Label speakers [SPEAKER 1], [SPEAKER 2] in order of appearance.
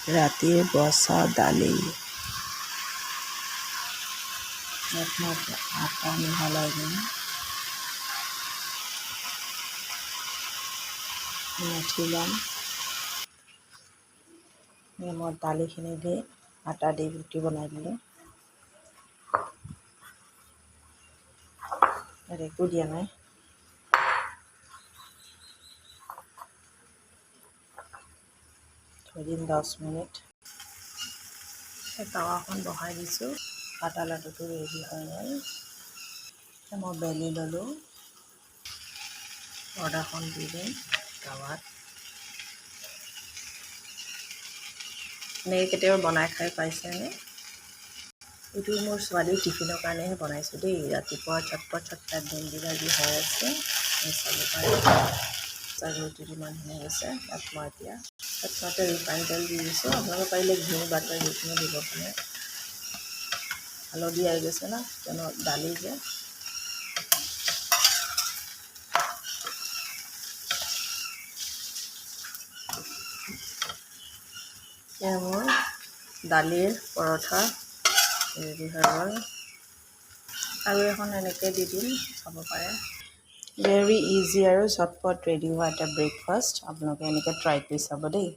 [SPEAKER 1] ৰাতিৰ বচা দালি আটা মিহলাই কিনে মঠি ল'ম। মই দালিখিনি দি আটা দি ৰুটি বনাই দিলোঁ। ইয়াত একো দিয়া নাই। থৈ দিম 10 মিনিট। তাৱাখন বহাই দিছোঁ। আটা লাডুটো ৰেডি হৈ গ'ল। মই বেলি ল'লোঁ। পৰ্দাখন দি দিম তাৱাত। এনেকৈ কেতিয়াবা বনাই খাই পাইছেনে? এইটো মোৰ ছোৱালীৰ টিফিনৰ কাৰণেহে বনাইছোঁ দেই। ৰাতিপুৱা চটপট ভেন্দি ভাজি হৈ আছে। চাব পাৰে ৰুটিটো ইমান ধুনীয়া হৈছে। তাত মই এতিয়া তাতে ৰিফাইন তেল দি দিছোঁ। আপোনালোকে পাৰিলে ঘিউ বাটাৰ যিকোনো দিব পাৰে। হালধি আহি গৈছে ন, কিয়নো দালি যে। এতিয়া মোৰ দালিৰ পৰঠা ৰেডি হৈ গ'ল। আৰু এখন এনেকৈ দি দিম, খাব পাৰে। ভেৰি ইজি আৰু চটপট ৰেডি হোৱা এটা ব্ৰেকফাষ্ট। আপোনালোকে এনেকৈ ট্ৰাই কৰি চাব দেই।